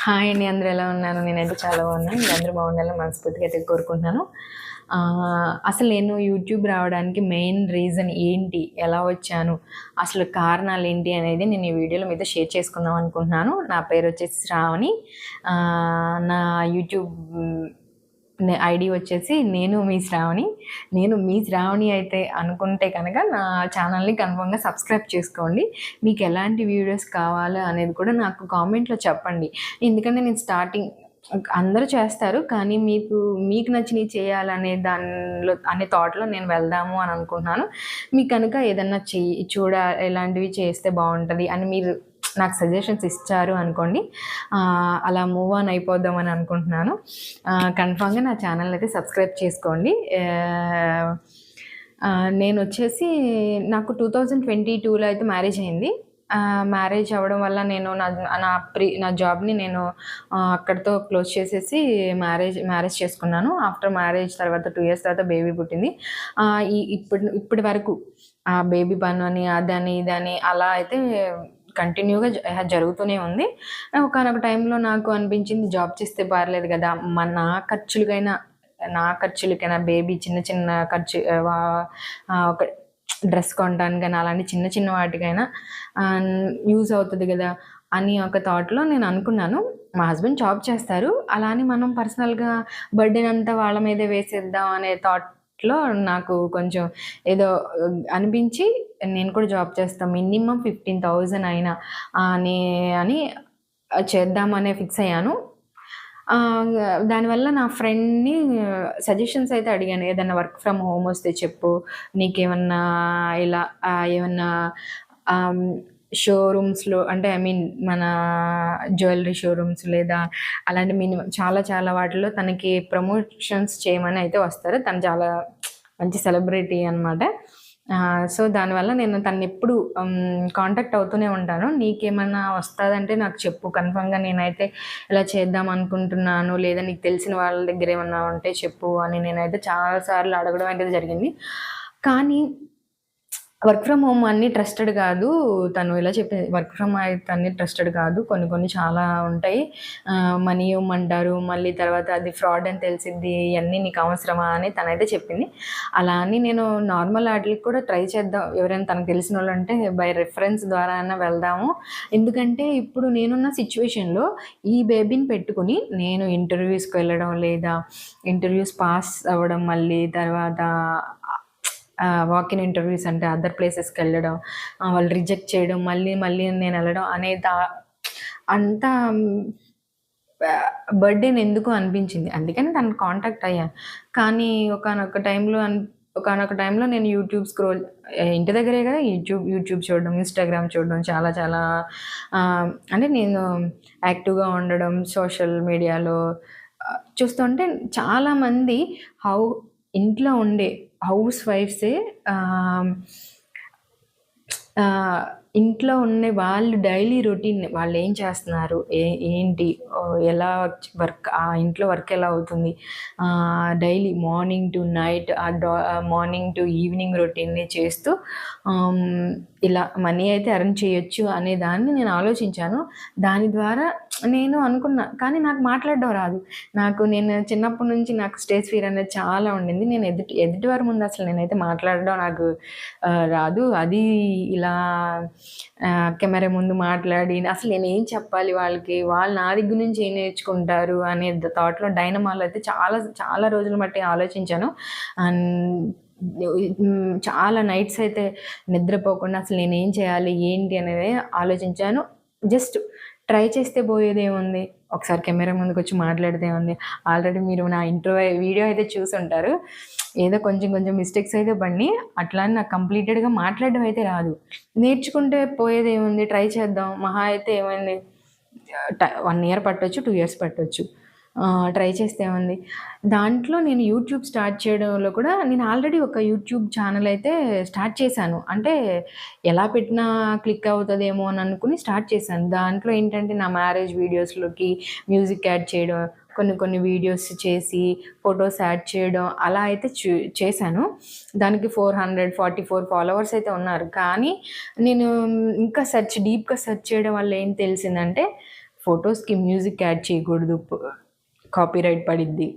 Hi అండి. అందరూ ఎలా ఉన్నారు? నేనైతే చాలా బాగున్నాను. మీరందరూ బాగుండాలని మనస్ఫూర్తిగా అయితే కోరుకుంటున్నాను. అసలు నేను యూట్యూబ్ రావడానికి మెయిన్ రీజన్ ఏంటి? ఎలా వచ్చాను? అసలు కారణాలేంటి అనేది నేను ఈ వీడియోలో మీతో షేర్ చేసుకుందాం అనుకుంటున్నాను. నా పేరొచ్చేసి శ్రావణి. నా యూట్యూబ్ ఐడీ వచ్చేసి నేను మీ శ్రావణి. నేను మీ శ్రావణి అయితే అనుకుంటే కనుక నా ఛానల్ని కన్ఫర్మ్గా సబ్స్క్రైబ్ చేసుకోండి. మీకు ఎలాంటి వీడియోస్ కావాలో అనేది కూడా నాకు కామెంట్లో చెప్పండి. ఎందుకంటే నేను స్టార్టింగ్ అందరూ చేస్తారు, కానీ మీకు నచ్చినవి చేయాలనే దానిలో అనే థాట్లో నేను వెళ్దాము అని అనుకుంటున్నాను. మీకు కనుక ఏదన్నా ఇలాంటివి చేస్తే బాగుంటుంది అని మీరు నాకు సజెషన్స్ ఇచ్చారు అనుకోండి, అలా మూవ్ ఆన్ అయిపోదామని అనుకుంటున్నాను. కన్ఫామ్గా నా ఛానల్ అయితే సబ్స్క్రైబ్ చేసుకోండి. నేను వచ్చేసి నాకు 2022లో అయితే మ్యారేజ్ అయింది. మ్యారేజ్ అవ్వడం వల్ల నేను నా జాబ్‌ని నేను అక్కడితో క్లోజ్ చేసేసి మ్యారేజ్ చేసుకున్నాను. ఆఫ్టర్ మ్యారేజ్ తర్వాత 2 ఇయర్స్ తర్వాత బేబీ పుట్టింది. ఇప్పటి వరకు ఆ బేబీ పని అదని ఇదని అలా అయితే కంటిన్యూగా జరుగుతూనే ఉంది. ఒకానొక టైంలో నాకు అనిపించింది, జాబ్ చేస్తే పర్లేదు కదా, నా ఖర్చులకైనా బేబీ చిన్న చిన్న ఖర్చు ఒక డ్రెస్ కొనడానికి కానీ అలాంటి చిన్న చిన్న వాటికైనా యూజ్ అవుతుంది కదా అని ఒక థాట్లో నేను అనుకున్నాను. మా హస్బెండ్ జాబ్ చేస్తారు, అలా అని మనం పర్సనల్గా బర్డెన్ అంతా వాళ్ళ మీదే వేసేద్దాం అనే థాట్లో నాకు కొంచెం ఏదో అనిపించి, నేను కూడా జాబ్ చేస్తాను, మినిమం 15,000 అయినా అని చేద్దామనే ఫిక్స్ అయ్యాను. దానివల్ల నా ఫ్రెండ్‌ని సజెషన్స్ అయితే అడిగాను. ఏదన్నా వర్క్ ఫ్రమ్ హోమ్ వస్తే చెప్పు, నీకేమన్నా ఇలా ఏమన్నా షోరూమ్స్‌లో అంటే మన జ్యువెలరీ షోరూమ్స్ లేదా అలాంటి మినిమం చాలా వాటిలో తనకి ప్రమోషన్స్ చేయమని అయితే వస్తారు. తను చాలా మంచి సెలబ్రిటీ అనమాట. సో దానివల్ల నేను తనెప్పుడు కాంటాక్ట్ అవుతూనే ఉంటాను. నీకేమన్నా వస్తుందంటే నాకు చెప్పు, కన్ఫర్మ్గా నేనైతే ఇలా చేద్దాం అనుకుంటున్నాను, లేదా నీకు తెలిసిన వాళ్ళ దగ్గర ఏమన్నా ఉంటే చెప్పు అని నేనైతే చాలా సార్లు అడగడం అయితే జరిగింది. కానీ వర్క్ ఫ్రమ్ హోమ్ అన్నీ ట్రస్టెడ్ కాదు. తను ఇలా చెప్పింది, వర్క్ ఫ్రమ్ అయితే అన్నీ ట్రస్టెడ్ కాదు, కొన్ని చాలా ఉంటాయి, మనీ ఇవ్వమంటారు, మళ్ళీ తర్వాత అది ఫ్రాడ్ అని తెలిసింది, ఇవన్నీ నీకు అవసరమా అని తనైతే చెప్పింది. అలా అని నేను నార్మల్ వాటికి కూడా ట్రై చేద్దాం, ఎవరైనా తనకు తెలిసిన వాళ్ళు అంటే బై రెఫరెన్స్ ద్వారా అయినా వెళ్దాము. ఎందుకంటే ఇప్పుడు నేనున్న సిచ్యువేషన్లో ఈ బేబీని పెట్టుకుని నేను ఇంటర్వ్యూస్కి వెళ్ళడం, లేదా ఇంటర్వ్యూస్ పాస్ అవ్వడం, మళ్ళీ తర్వాత వాక్ ఇన్ ఇంటర్వ్యూస్ అంటే అదర్ ప్లేసెస్కి వెళ్ళడం, వాళ్ళు రిజెక్ట్ చేయడం, మళ్ళీ నేను వెళ్ళడం అనేది అంత బర్డెన్ ఎందుకు అనిపించింది. అందుకని తనని కాంటాక్ట్ అయ్యాను. కానీ ఒకానొక టైంలో నేను యూట్యూబ్ ఇంటి దగ్గరే కదా యూట్యూబ్ చూడడం, ఇన్స్టాగ్రామ్ చూడడం, చాలా అంటే నేను యాక్టివ్గా ఉండడం సోషల్ మీడియాలో చూస్తుంటే చాలామంది ఇంట్లో ఉండే హౌస్ వైఫ్సే ఇంట్లో ఉండే వాళ్ళు డైలీ రొటీన్ వాళ్ళు ఏం చేస్తున్నారు, ఏంటి, ఎలా వర్క్, ఆ ఇంట్లో వర్క్ ఎలా అవుతుంది, daily morning to night, morning to evening రొటీన్ని చేస్తూ ఇలా మనీ అయితే ఎర్న్ చేయొచ్చు అనే దాన్ని నేను ఆలోచించాను. దాని ద్వారా నేను అనుకున్నా, కానీ నాకు మాట్లాడడం రాదు. నేను చిన్నప్పటి నుంచి నాకు స్టేజ్ ఫియర్ అనేది చాలా ఉండింది. నేను ఎదుటివారి ముందు అసలు నేనైతే మాట్లాడడం నాకు రాదు. అది ఇలా కెమెరా ముందు మాట్లాడి అసలు నేనేం చెప్పాలి వాళ్ళకి, వాళ్ళు నా దగ్గర నుంచి ఏం నేర్చుకుంటారు అనే థాట్లో డైనమాలో అయితే చాలా రోజులు బట్టి ఆలోచించాను. చాలా నైట్స్ అయితే నిద్రపోకుండా అసలు నేనేం చేయాలి ఏంటి అనేది ఆలోచించాను. జస్ట్ ట్రై చేస్తే పోయేదేముంది, ఒకసారి కెమెరా ముందుకు వచ్చి మాట్లాడితే ఉంది. ఆల్రెడీ మీరు నా వీడియో అయితే చూసుంటారు. ఏదో కొంచెం మిస్టేక్స్ అయితే పడి, అట్లా అని నాకు కంప్లీటెడ్గా మాట్లాడడం అయితే రాదు. నేర్చుకుంటే పోయేదేముంది, ట్రై చేద్దాం. మహా అయితే ఏమైంది, 1 ఇయర్ పట్టొచ్చు, 2 ఇయర్స్ పట్టొచ్చు, ట్రై చేస్తే ఏముంది. దాంట్లో నేను యూట్యూబ్ స్టార్ట్ చేయడంలో కూడా నేను ఆల్రెడీ ఒక యూట్యూబ్ ఛానల్ అయితే స్టార్ట్ చేశాను. అంటే ఎలా పెట్టినా క్లిక్ అవుతుందేమో అని అనుకుని స్టార్ట్ చేశాను. దాంట్లో ఏంటంటే నా మ్యారేజ్ వీడియోస్లోకి మ్యూజిక్ యాడ్ చేయడం, కొన్ని వీడియోస్ చేసి ఫొటోస్ యాడ్ చేయడం అలా అయితే చేశాను. దానికి 444 ఫాలోవర్స్ అయితే ఉన్నారు. కానీ నేను ఇంకా డీప్గా సెర్చ్ చేయడం వల్ల ఏం తెలిసిందంటే ఫొటోస్కి మ్యూజిక్ యాడ్ చేయకూడదు, కాపీరైట్ పడిద్ది.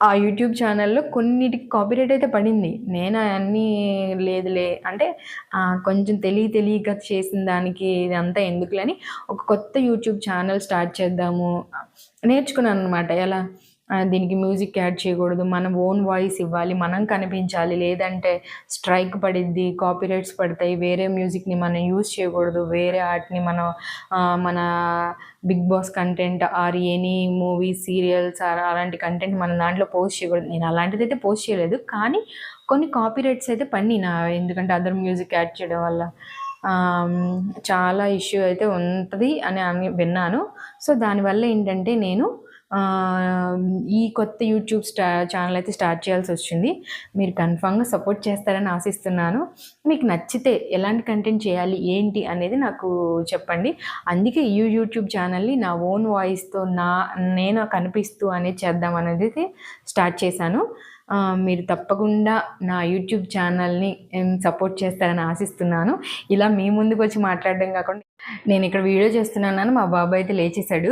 ఆ యూట్యూబ్ ఛానల్‌లో కొన్నిటికి కాపీరైట్ అయితే పడింది. నేను అన్నీ లేదులే అంటే కొంచెం తెలియక చేసిన దానికి ఇదంతా ఎందుకులే అని ఒక కొత్త యూట్యూబ్ ఛానల్ స్టార్ట్ చేద్దాము నేర్చుకున్నాననమాట. ఎలా దీనికి మ్యూజిక్ యాడ్ చేయకూడదు, మన ఓన్ వాయిస్ ఇవ్వాలి, మనం కనిపించాలి, లేదంటే స్ట్రైక్ పడిద్ది, కాపీరైట్స్ పడతాయి, వేరే మ్యూజిక్‌ని మనం యూజ్ చేయకూడదు, వేరే ఆర్ట్‌ని మనం మన Big Boss content or any movies, serials అలాంటి కంటెంట్ మన దాంట్లో పోస్ట్ చేయకూడదు. నేను అలాంటిదైతే పోస్ట్ చేయలేదు, కానీ కొన్ని కాపీరైట్స్ అయితే పడినాయి ఎందుకంటే అదర్ మ్యూజిక్ యాడ్ చేయడం వల్ల చాలా ఇష్యూ అయితే ఉంటది అని విన్నాను. సో దానివల్ల ఏంటంటే నేను ఈ కొత్త యూట్యూబ్ ఛానల్ అయితే స్టార్ట్ చేయాల్సి వచ్చింది. మీరు కన్ఫామ్గా సపోర్ట్ చేస్తారని ఆశిస్తున్నాను. మీకు నచ్చితే ఎలాంటి కంటెంట్ చేయాలి ఏంటి అనేది నాకు చెప్పండి. అందుకే ఈ యూట్యూబ్ ఛానల్ని నా ఓన్ వాయిస్తో నేను కనిపిస్తూ అనేది చేద్దాం అనేది స్టార్ట్ చేశాను. మీరు తప్పకుండా నా యూట్యూబ్ ఛానల్ని సపోర్ట్ చేస్తారని ఆశిస్తున్నాను. ఇలా మీ ముందుకు వచ్చి మాట్లాడడం కాకుండా నేను ఇక్కడ వీడియో చేస్తున్నాను, మా బాబు అయితే లేచేశాడు,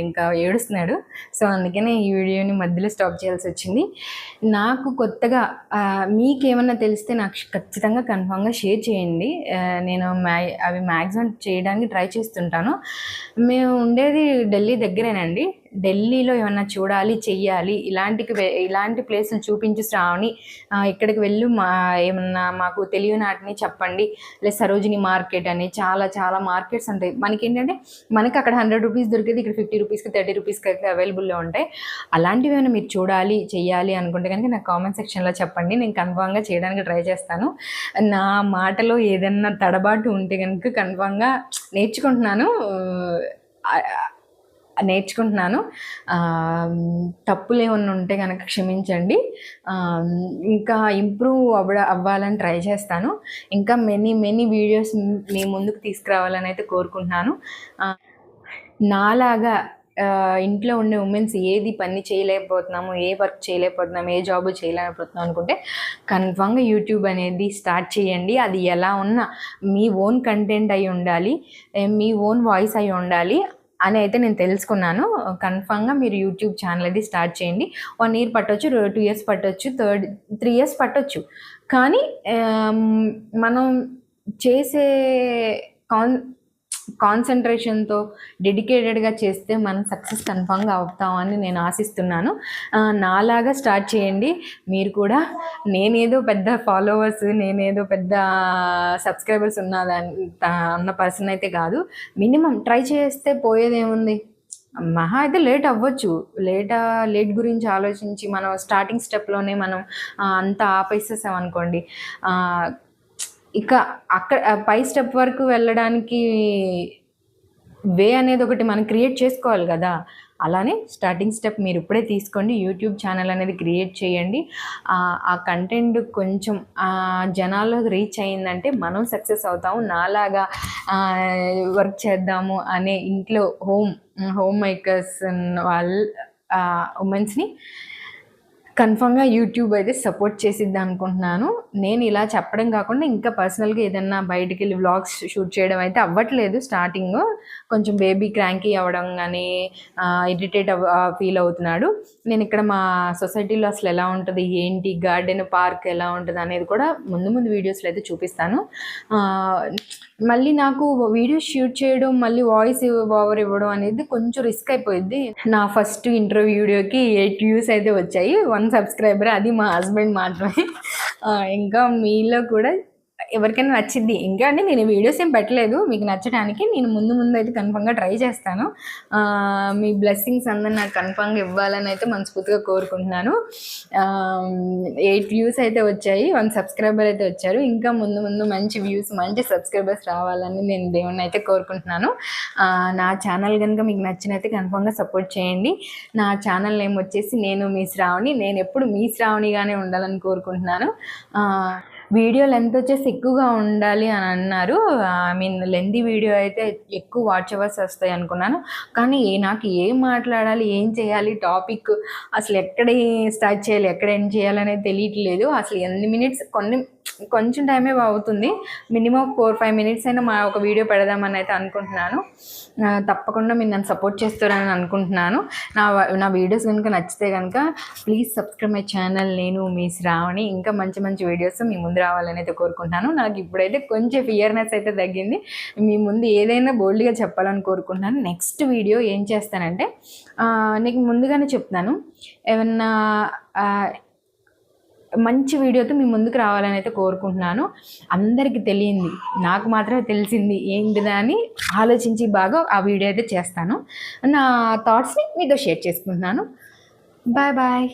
ఇంకా ఏడుస్తున్నాడు. సో అందుకనే ఈ వీడియోని మధ్యలో స్టాప్ చేయాల్సి వచ్చింది. నాకు కొత్తగా మీకేమన్నా తెలిస్తే నాకు ఖచ్చితంగా కన్ఫామ్గా షేర్ చేయండి. నేను అవి మ్యాక్సిమం చేయడానికి ట్రై చేస్తుంటాను. మేము ఉండేది ఢిల్లీ దగ్గరేనండి. ఢిల్లీలో ఏమన్నా చూడాలి, చెయ్యాలి, ఇలాంటి ప్లేసులు చూపించు శ్రావణి, ఇక్కడికి వెళ్ళు, ఏమన్నా మాకు తెలియని వాటిని చెప్పండి. లేదా సరోజిని మార్కెట్ అని చాలా చాలా మార్కెట్స్ ఉంటాయి. మనకేంటంటే మనకి అక్కడ 100 రూపీస్ దొరికేది ఇక్కడ 50 రూపీస్కి 30 రూపీస్కి అయితే అవైలబుల్లో ఉంటాయి. అలాంటివి ఏమైనా మీరు చూడాలి, చెయ్యాలి అనుకుంటే కనుక నాకు కామెంట్ సెక్షన్లో చెప్పండి. నేను కన్ఫామ్గా చేయడానికి ట్రై చేస్తాను. నా మాటలో ఏదన్నా తడబాటు ఉంటే కనుక కన్ఫామ్గా నేర్చుకుంటున్నాను. తప్పులు ఏమన్నా ఉంటే కనుక క్షమించండి. ఇంకా ఇంప్రూవ్ అవ్వాలని ట్రై చేస్తాను. ఇంకా మెనీ వీడియోస్ మీ ముందుకు తీసుకురావాలని అయితే కోరుకుంటున్నాను. నాలాగా ఇంట్లో ఉండే ఉమెన్స్ ఏది పని చేయలేకపోతున్నాము, ఏ వర్క్ చేయలేకపోతున్నాము, ఏ జాబ్ చేయలేకపోతున్నాం అనుకుంటే కన్ఫామ్గా యూట్యూబ్ అనేది స్టార్ట్ చేయండి. అది ఎలా ఉన్నా మీ ఓన్ కంటెంట్ అయి ఉండాలి, మీ ఓన్ వాయిస్ అయి ఉండాలి అని అయితే నేను తెలుసుకున్నాను. కన్ఫామ్గా మీరు యూట్యూబ్ ఛానల్ అది స్టార్ట్ చేయండి. 1 year పట్టొచ్చు, 2 years పట్టొచ్చు, 3 years పట్టొచ్చు. కానీ మనం చేసే కాన్సన్ట్రేషన్తో డెడికేటెడ్గా చేస్తే మనం సక్సెస్ కన్ఫామ్గా అవుతామని నేను ఆశిస్తున్నాను. నాలాగా స్టార్ట్ చేయండి మీరు కూడా. నేనేదో పెద్ద ఫాలోవర్స్, నేనేదో పెద్ద సబ్స్క్రైబర్స్ ఉన్న పర్సన్ అయితే కాదు. మినిమం ట్రై చేస్తే పోయేదేముంది, మహా అయితే లేట్ అవ్వచ్చు. లేట్ గురించి ఆలోచించి మనం స్టార్టింగ్ స్టెప్లోనే మనం అంతా ఆపేసేసాం అనుకోండి, ఇక అక్కడ పై స్టెప్ వరకు వెళ్ళడానికి వే అనేది ఒకటి మనం క్రియేట్ చేసుకోవాలి కదా. అలానే స్టార్టింగ్ స్టెప్ మీరు ఇప్పుడే తీసుకోండి. యూట్యూబ్ ఛానల్ అనేది క్రియేట్ చేయండి. ఆ కంటెంట్ కొంచెం జనాల్లోకి రీచ్ అయిందంటే మనం సక్సెస్ అవుతాము. నాలాగా వర్క్ చేద్దాము అనే ఇంట్లో హోమ్ మేకర్స్ ఉమెన్స్ని కన్ఫామ్గా యూట్యూబ్ అయితే సపోర్ట్ చేసిద్ది అనుకుంటున్నాను. నేను ఇలా చెప్పడం కాకుండా ఇంకా పర్సనల్గా ఏదన్నా బయటికి వెళ్ళి వ్లాగ్స్ షూట్ చేయడం అయితే అవ్వట్లేదు. స్టార్టింగ్ కొంచెం బేబీ క్రాంకీ అవ్వడం కానీ ఇరిటేట్ ఫీల్ అవుతున్నాడు. నేను ఇక్కడ మా సొసైటీలో అసలు ఎలా ఉంటుంది, ఏంటి, గార్డెన్, పార్క్ ఎలా ఉంటుంది అనేది కూడా ముందు వీడియోస్లో అయితే చూపిస్తాను. మళ్ళీ నాకు వీడియో షూట్ చేయడం, మళ్ళీ వాయిస్ ఓవర్ ఇవ్వడం అనేది కొంచెం రిస్క్ అయిపోయింది. నా ఫస్ట్ ఇంటర్వ్యూ వీడియోకి 8 views అయితే వచ్చాయి, 1 subscriber, అది మా హస్బెండ్ మాత్రమే. ఇంకా మీలో కూడా ఎవరికైనా నచ్చిద్ది. ఇంకా అంటే నేను వీడియోస్ ఏం పెట్టలేదు మీకు నచ్చడానికి. నేను ముందు అయితే కన్ఫామ్గా ట్రై చేస్తాను. మీ బ్లెస్సింగ్స్ అందరూ నాకు కన్ఫామ్గా ఇవ్వాలని అయితే మనస్ఫూర్తిగా కోరుకుంటున్నాను. 8 views అయితే వచ్చాయి, 1 subscriber అయితే వచ్చారు. ఇంకా ముందు మంచి వ్యూస్, మంచి సబ్స్క్రైబర్స్ రావాలని నేను దేవుణ్ణి అయితే కోరుకుంటున్నాను. నా ఛానల్ కనుక మీకు నచ్చినైతే కన్ఫామ్గా సపోర్ట్ చేయండి. నా ఛానల్ నేమ్ వచ్చేసి నేను మీ శ్రావణి. నేను ఎప్పుడు మీ శ్రావణిగానే ఉండాలని కోరుకుంటున్నాను. వీడియో లెంత్ వచ్చేసి ఎక్కువగా ఉండాలి అని అన్నారు. లెంతీ వీడియో అయితే ఎక్కువ వాచ్ అవర్స్ వస్తాయి అనుకున్నాను. కానీ నాకు ఏం మాట్లాడాలి, ఏం చేయాలి, టాపిక్ అసలు ఎక్కడ స్టార్ట్ చేయాలి, ఎక్కడ ఎండ్ చేయాలి అనేది తెలియట్లేదు. అసలు ఎన్ని మినిట్స్ కొంచెం టైమే అవుతుంది. మినిమం 4-5 మినిట్స్ అయినా ఒక వీడియో పెడదామని అయితే అనుకుంటున్నాను. తప్పకుండా మీరు నన్ను సపోర్ట్ చేస్తారని అనుకుంటున్నాను. నా వీడియోస్ కనుక నచ్చితే కనుక ప్లీజ్ సబ్స్క్రైబ్ మై ఛానల్. నేను మీ శ్రావణి. ఇంకా మంచి మంచి వీడియోస్ మీ ముందు రావాలని అయితే కోరుకుంటున్నాను. నాకు ఇప్పుడైతే కొంచెం ఫియర్నెస్ అయితే తగ్గింది. మీ ముందు ఏదైనా బోల్డ్గా చెప్పాలని కోరుకుంటున్నాను. నెక్స్ట్ వీడియో ఏం చేస్తానంటే నీకు ముందుగానే చెప్తాను, ఏమన్నా మంచి వీడియోతో మీ ముందుకు రావాలని అయితే కోరుకుంటున్నాను. అందరికీ తెలియంది, నాకు మాత్రమే తెలిసింది ఏంటిదా అని ఆలోచించి బాగా ఆ వీడియో అయితే చేస్తాను. నా థాట్స్ని మీతో షేర్ చేసుకుంటున్నాను. Bye bye.